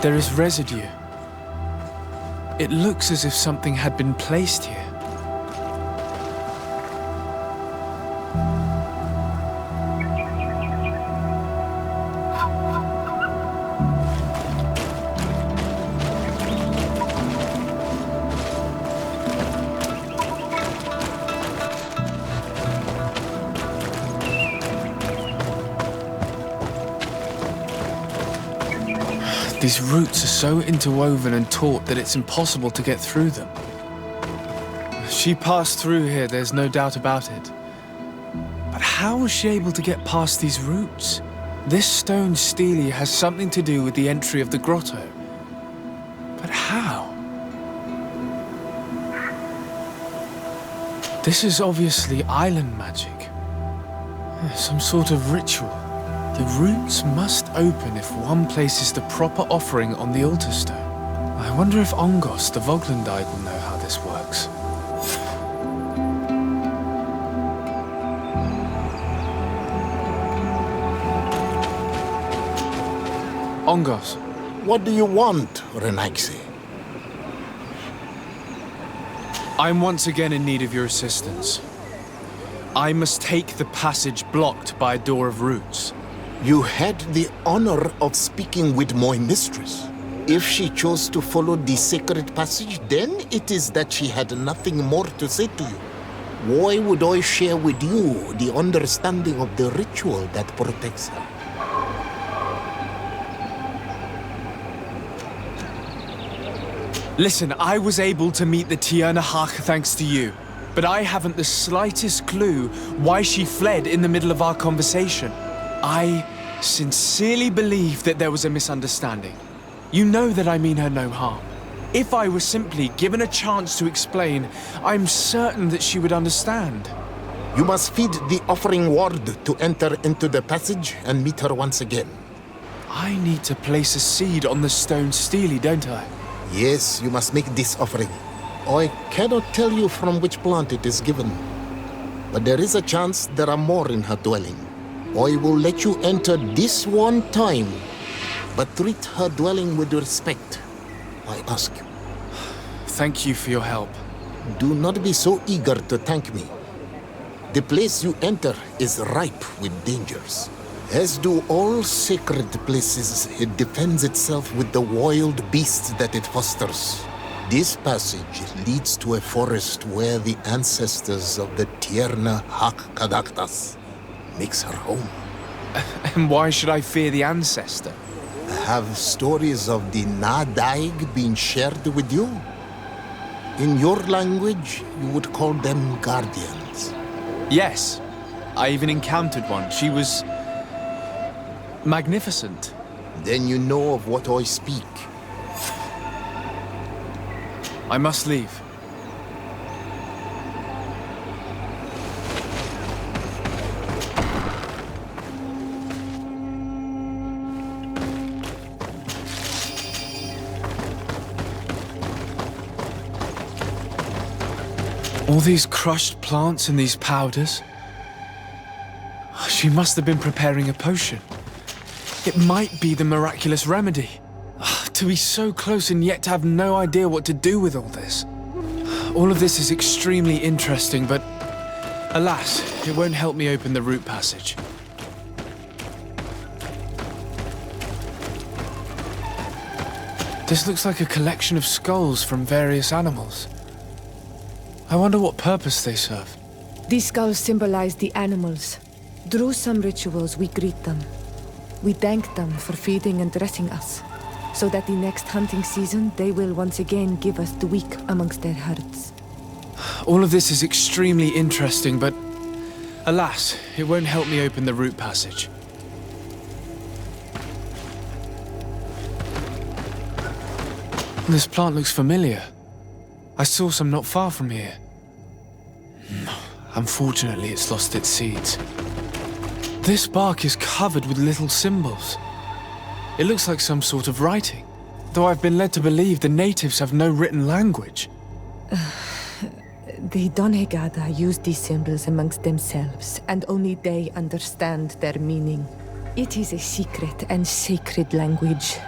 There is residue. It looks as if something had been placed here. These roots are so interwoven and taut that it's impossible to get through them. She passed through here, there's no doubt about it. But how was she able to get past these roots? This stone stele has something to do with the entry of the grotto. But how? This is obviously island magic. Some sort of ritual. The roots must open if one places the proper offering on the altar stone. I wonder if Ongos, the Voglendide, will know how this works. Ongos. What do you want, Renaxi? I'm once again in need of your assistance. I must take the passage blocked by a door of roots. You had the honor of speaking with my mistress. If she chose to follow the sacred passage, then it is that she had nothing more to say to you. Why would I share with you the understanding of the ritual that protects her? Listen, I was able to meet the Tierna Harh thanks to you, but I haven't the slightest clue why she fled in the middle of our conversation. I sincerely believe that there was a misunderstanding. You know that I mean her no harm. If I were simply given a chance to explain, I'm certain that she would understand. You must feed the offering ward to enter into the passage and meet her once again. I need to place a seed on the stone stele, don't I? Yes, you must make this offering. I cannot tell you from which plant it is given, but there is a chance there are more in her dwelling. I will let you enter this one time, but treat her dwelling with respect, I ask you. Thank you for your help. Do not be so eager to thank me. The place you enter is ripe with dangers. As do all sacred places, it defends itself with the wild beasts that it fosters. This passage leads to a forest where the ancestors of the Tierna Harh Cadachtas makes her home. And why should I fear the ancestor? Have stories of the Nadaig been shared with you? In your language, you would call them guardians. Yes, I even encountered one. She was magnificent. Then you know of what I speak. I must leave. All these crushed plants and these powders. She must have been preparing a potion. It might be the miraculous remedy. To be so close and yet to have no idea what to do with all this. All of this is extremely interesting, but alas, it won't help me open the root passage. This looks like a collection of skulls from various animals. I wonder what purpose they serve. These skulls symbolize the animals. Through some rituals, we greet them. We thank them for feeding and dressing us, so that the next hunting season, they will once again give us the weak amongst their herds. All of this is extremely interesting, but alas, it won't help me open the root passage. This plant looks familiar. I saw some not far from here. Unfortunately, it's lost its seeds. This bark is covered with little symbols. It looks like some sort of writing, though I've been led to believe the natives have no written language. The Donegada use these symbols amongst themselves, and only they understand their meaning. It is a secret and sacred language.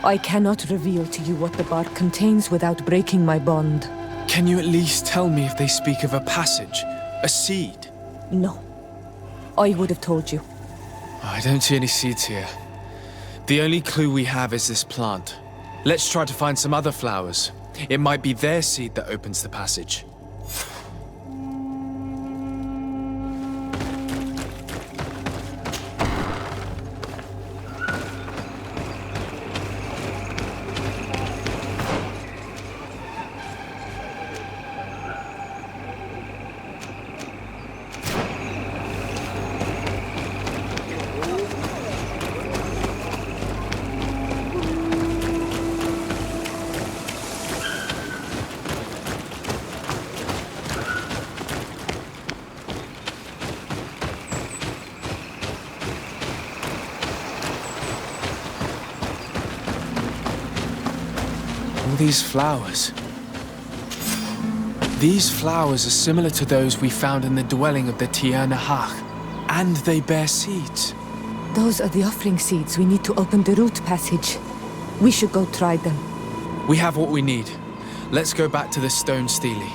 I cannot reveal to you what the bark contains without breaking my bond. Can you at least tell me if they speak of a passage? A seed? No. I would have told you. I don't see any seeds here. The only clue we have is this plant. Let's try to find some other flowers. It might be their seed that opens the passage. All these flowers. These flowers are similar to those we found in the dwelling of the Tierna Harh, and they bear seeds. Those are the offering seeds we need to open the root passage. We should go try them. We have what we need. Let's go back to the stone stele.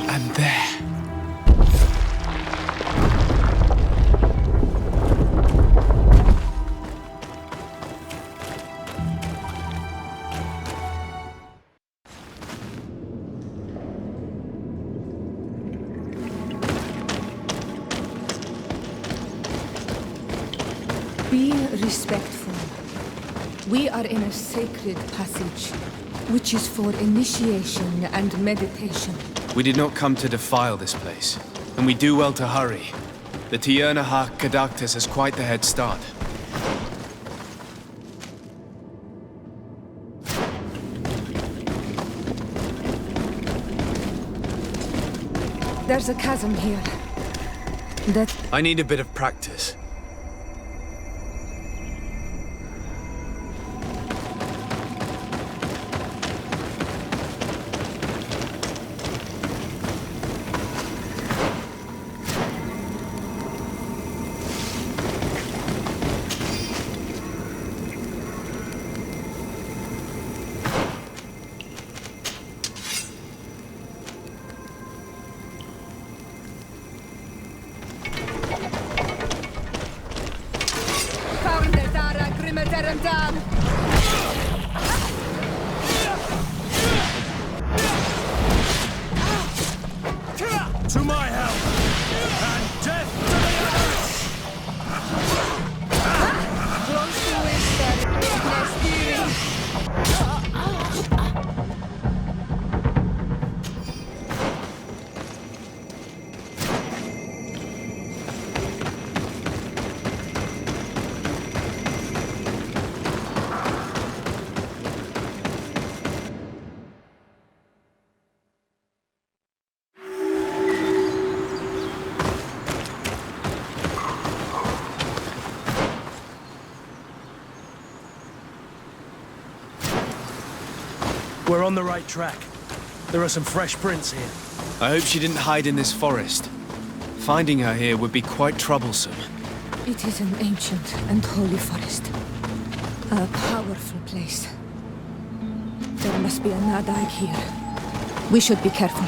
And there. Be respectful. We are in a sacred passage, which is for initiation and meditation. We did not come to defile this place, and we do well to hurry. The Tierna Harh Cadachtas has quite the head start. There's a chasm here. I need a bit of practice. To my help! And death to the others! We're on the right track. There are some fresh prints here. I hope she didn't hide in this forest. Finding her here would be quite troublesome. It is an ancient and holy forest. A powerful place. There must be a Nadag here. We should be careful.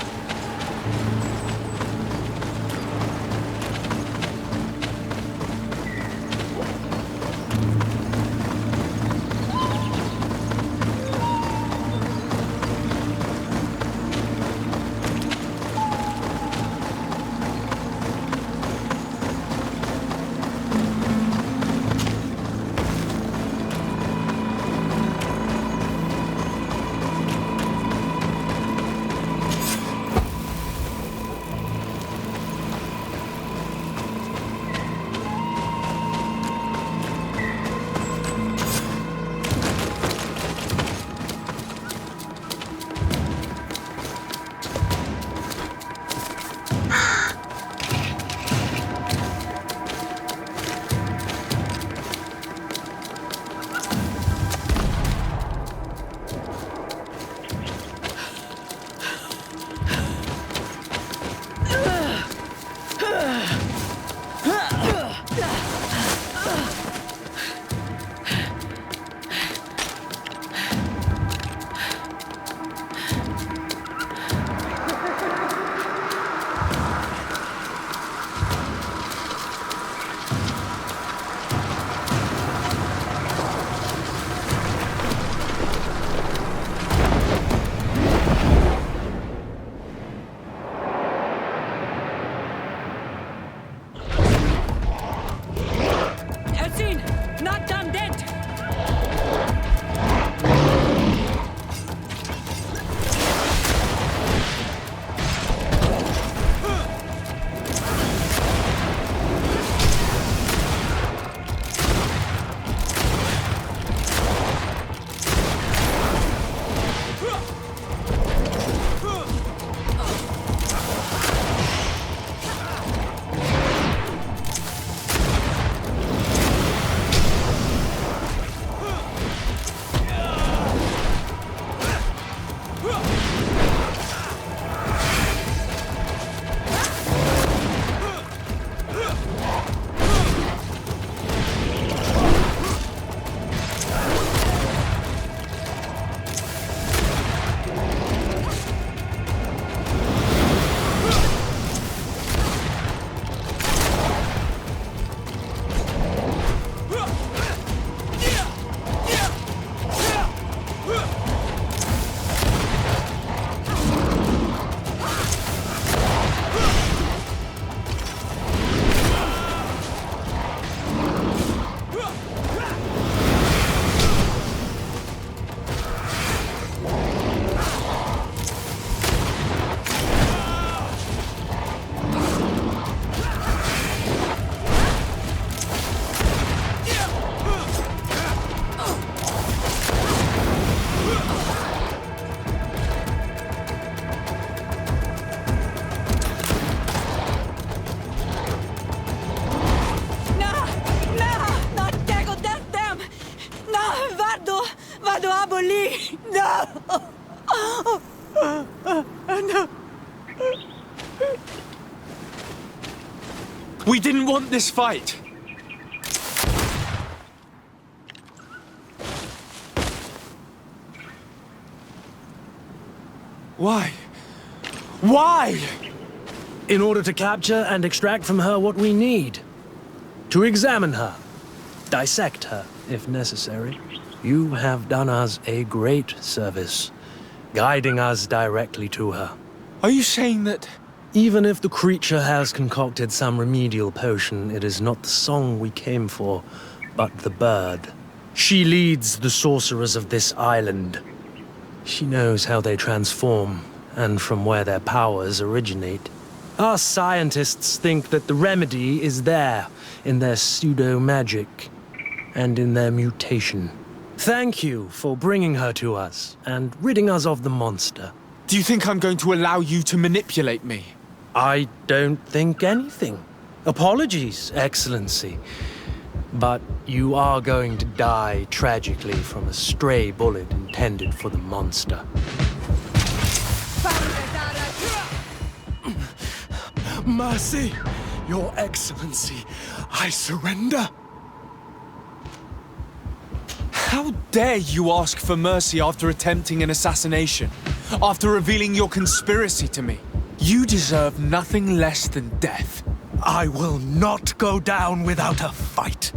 didn't want this fight. Why? Why? In order to capture and extract from her what we need. To examine her. Dissect her, if necessary. You have done us a great service, guiding us directly to her. Are you saying that... Even if the creature has concocted some remedial potion, it is not the song we came for, but the bird. She leads the sorcerers of this island. She knows how they transform, and from where their powers originate. Our scientists think that the remedy is there, in their pseudo-magic, and in their mutation. Thank you for bringing her to us, and ridding us of the monster. Do you think I'm going to allow you to manipulate me? I don't think anything. Apologies, Excellency. But you are going to die tragically from a stray bullet intended for the monster. Mercy, Your Excellency, I surrender. How dare you ask for mercy after attempting an assassination? After revealing your conspiracy to me? You deserve nothing less than death. I will not go down without a fight.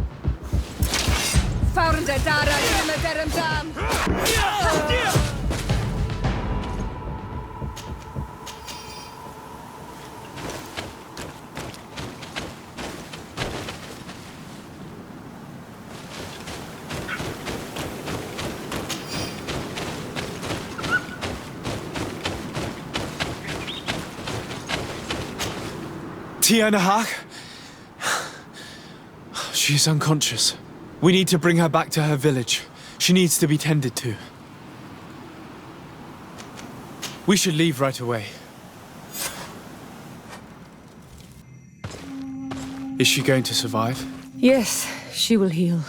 Tierna Harh? She's unconscious. We need to bring her back to her village. She needs to be tended to. We should leave right away. Is she going to survive? Yes, she will heal.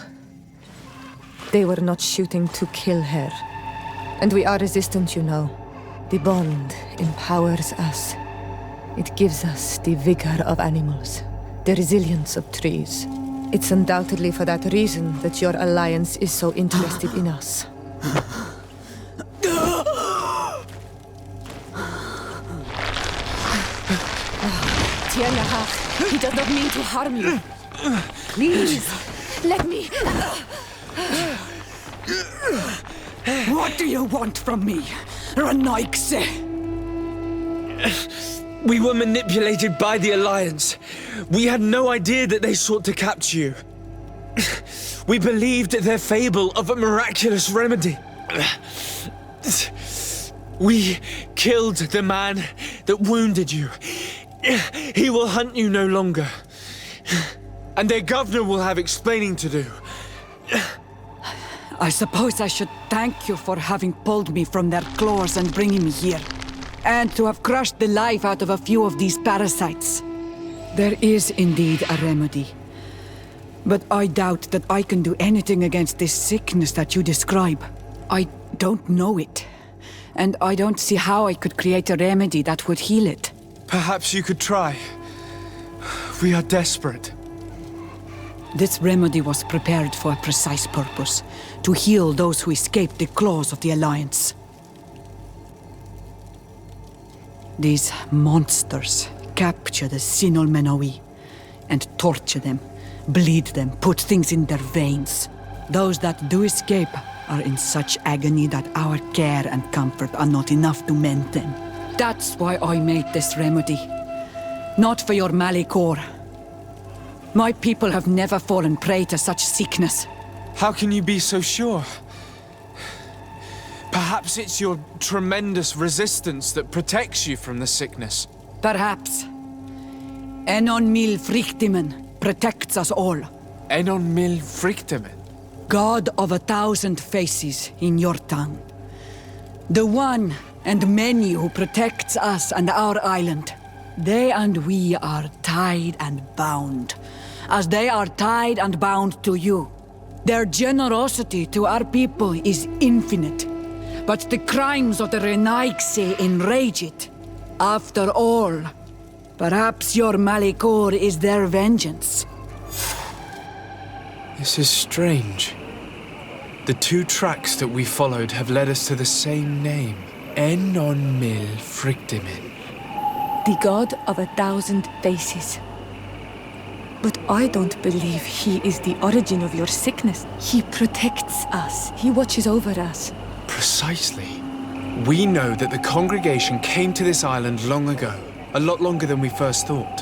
They were not shooting to kill her. And we are resistant, you know. The bond empowers us. It gives us the vigor of animals, the resilience of trees. It's undoubtedly for that reason that your alliance is so interested in us. Tierna Harh, he does not mean to harm you. Please, let me... What do you want from me, Ranaikse? We were manipulated by the Alliance. We had no idea that they sought to capture you. We believed their fable of a miraculous remedy. We killed the man that wounded you. He will hunt you no longer. And their governor will have explaining to do. I suppose I should thank you for having pulled me from their claws and bringing me here. And to have crushed the life out of a few of these parasites. There is indeed a remedy. But I doubt that I can do anything against this sickness that you describe. I don't know it. And I don't see how I could create a remedy that would heal it. Perhaps you could try. We are desperate. This remedy was prepared for a precise purpose. To heal those who escaped the claws of the Alliance. These monsters capture the Sinol Menoi and torture them, bleed them, put things in their veins. Those that do escape are in such agony that our care and comfort are not enough to mend them. That's why I made this remedy. Not for your Malikor. My people have never fallen prey to such sickness. How can you be so sure? Perhaps it's your tremendous resistance that protects you from the sickness. Perhaps. Enon Mil Frictimen protects us all. Enon Mil Frictimen? God of 1,000 faces in your tongue. The one and many who protects us and our island. They and we are tied and bound, as they are tied and bound to you. Their generosity to our people is infinite. But the crimes of the Renaigse enrage it. After all, Perhaps your Malikor is their vengeance. This is strange. The two tracks that we followed have led us to the same name. Enon Mil Frictimin. The god of 1,000 faces. But I don't believe he is the origin of your sickness. He protects us. He watches over us. Precisely. We know that the congregation came to this island long ago, a lot longer than we first thought.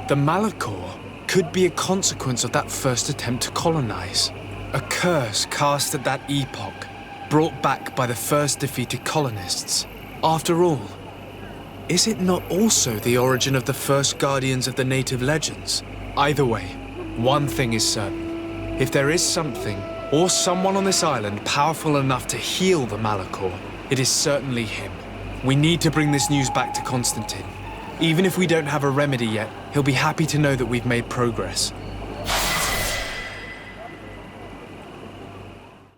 The Malachor could be a consequence of that first attempt to colonize. A curse cast at that epoch, brought back by the first defeated colonists. After all, is it not also the origin of the first guardians of the native legends? Either way, one thing is certain. If there is something, or someone on this island powerful enough to heal the Malachor, it is certainly him. We need to bring this news back to Constantine. Even if we don't have a remedy yet, he'll be happy to know that we've made progress.